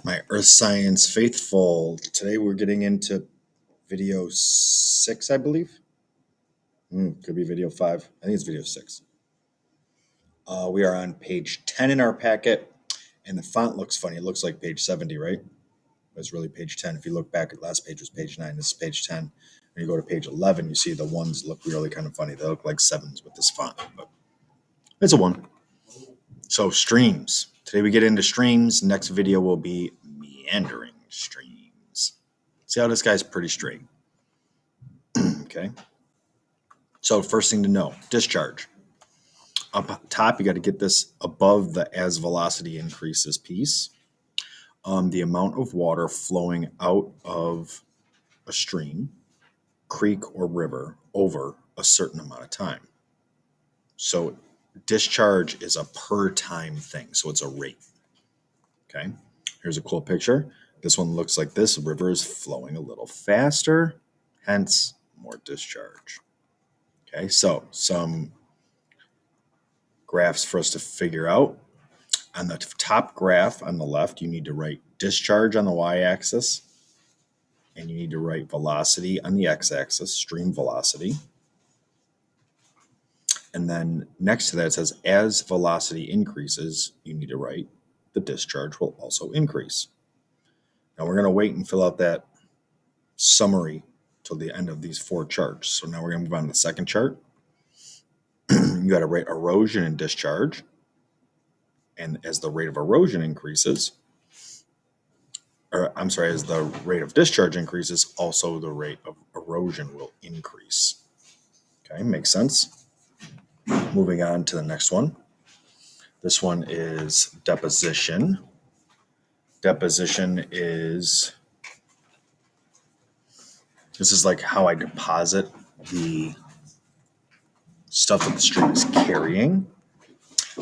My earth science faithful. Today we're getting into video 6, I believe. Could be video 5. I think it's video 6. We are on page 10 in our packet, and the font looks funny. It looks like page 70, right? But it's really page 10. If you look back at last page was page 9. This is page 10. When you go to page 11, you see the ones look really kind of funny. They look like 7s with this font, but it's a 1. So streams. Today we get into streams. Next video will be meandering streams. See how this guy's pretty straight. Okay. So first thing to know, discharge. Up top, you got to get this above the as velocity increases piece. The amount of water flowing out of a stream, creek, or river over a certain amount of time. So discharge is a per time thing. So it's a rate. Okay. Here's a cool picture. This one looks like this. The river is flowing a little faster, hence more discharge. Okay. So some graphs for us to figure out. On the top graph on the left, you need to write discharge on the y-axis, and you need to write velocity on the x-axis, stream velocity. And then next to that, it says as velocity increases, you need to write the discharge will also increase. Now we're going to wait and fill out that summary till the end of these 4 charts. So now we're going to move on to the second chart. You got to write erosion and discharge. And as the rate of erosion increases, as the rate of discharge increases, also the rate of erosion will increase. Okay, makes sense. Moving on to the next one. This one is deposition. Deposition is, this is like how I deposit the stuff that the stream is carrying.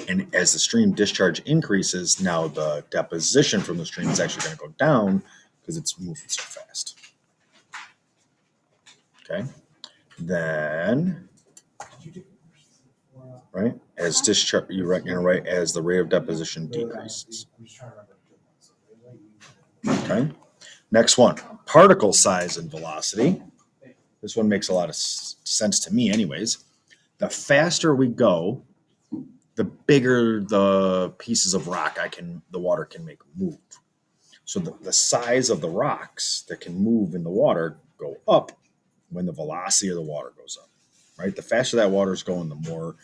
And as the stream discharge increases, now the deposition from the stream is actually going to go down because it's moving so fast. Okay. Then, right, as discharge, you're going to write as the rate of deposition decreases. Okay. Next one, particle size and velocity. This one makes a lot of sense to me anyways. The faster we go, the bigger the pieces of rock the water can make move. So the size of the rocks that can move in the water go up when the velocity of the water goes up, right? The faster that water is going, the more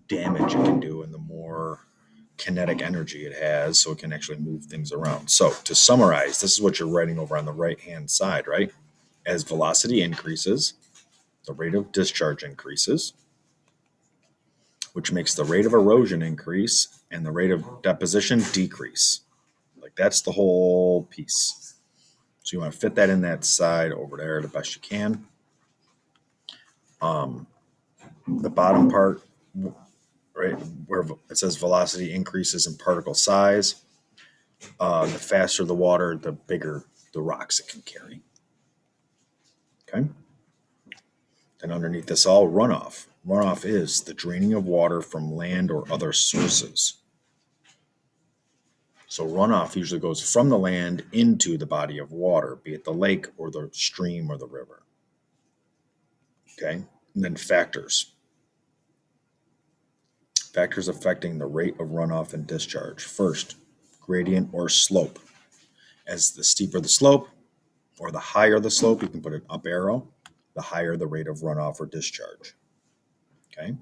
damage it can do and the more kinetic energy it has, so it can actually move things around. So to summarize, this is what you're writing over on the right-hand side, right? As velocity increases, the rate of discharge increases, which makes the rate of erosion increase and the rate of deposition decrease. Like that's the whole piece. So you want to fit that in that side over there the best you can. The bottom part, right, where it says velocity increases in particle size, the faster the water, the bigger the rocks it can carry. Okay. Then underneath this all, runoff. Runoff is the draining of water from land or other sources. So runoff usually goes from the land into the body of water, be it the lake or the stream or the river. Okay. And then factors. Factors affecting the rate of runoff and discharge. First, gradient or slope. As the steeper the slope or the higher the slope, you can put an up arrow, the higher the rate of runoff or discharge. Okay.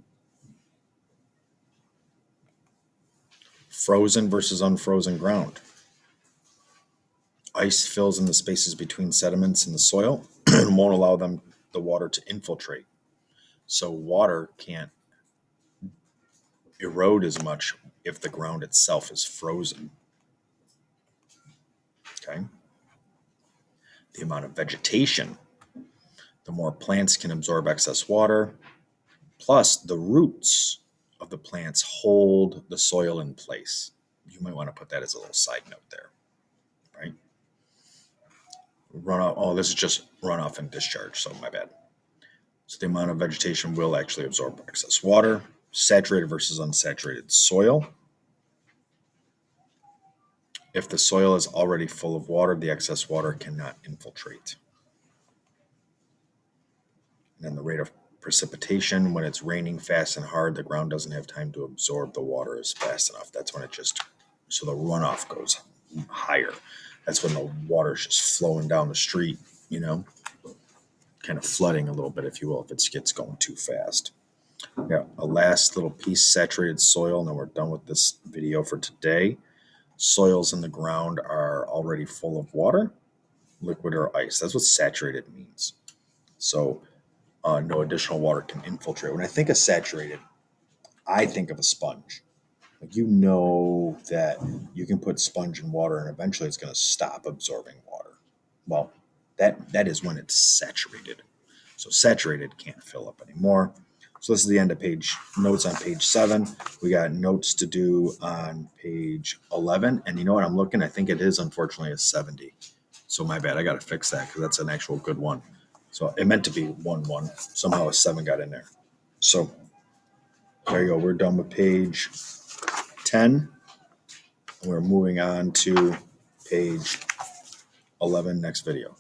Frozen versus unfrozen ground. Ice fills in the spaces between sediments in the soil and won't allow the water to infiltrate. So water can't erode as much if the ground itself is frozen. Okay. The amount of vegetation. The more plants can absorb excess water, plus the roots of the plants hold the soil in place. You might want to put that as a little side note there, right? Runoff. Oh, this is just runoff and discharge, so my bad. So the amount of vegetation will actually absorb excess water. Saturated versus unsaturated soil. If the soil is already full of water, the excess water cannot infiltrate. And then the rate of precipitation, when it's raining fast and hard, the ground doesn't have time to absorb the water as fast enough. That's when so the runoff goes higher. That's when the water's just flowing down the street, kind of flooding a little bit, if you will, if it gets going too fast. Yeah, a last little piece, saturated soil, and then we're done with this video for today. Soils in the ground are already full of water, liquid or ice. That's what saturated means. So no additional water can infiltrate. When I think of saturated, I think of a sponge. Like that you can put sponge in water and eventually it's going to stop absorbing water. Well, that is when it's saturated. So saturated can't fill up anymore. So this is the end of notes on page 7. We got notes to do on page 11. And you know what I'm looking? I think it is unfortunately a 70. So my bad. I got to fix that because that's an actual good one. So it meant to be 1-1. Somehow a 7 got in there. So there you go. We're done with page 10. We're moving on to page 11 next video.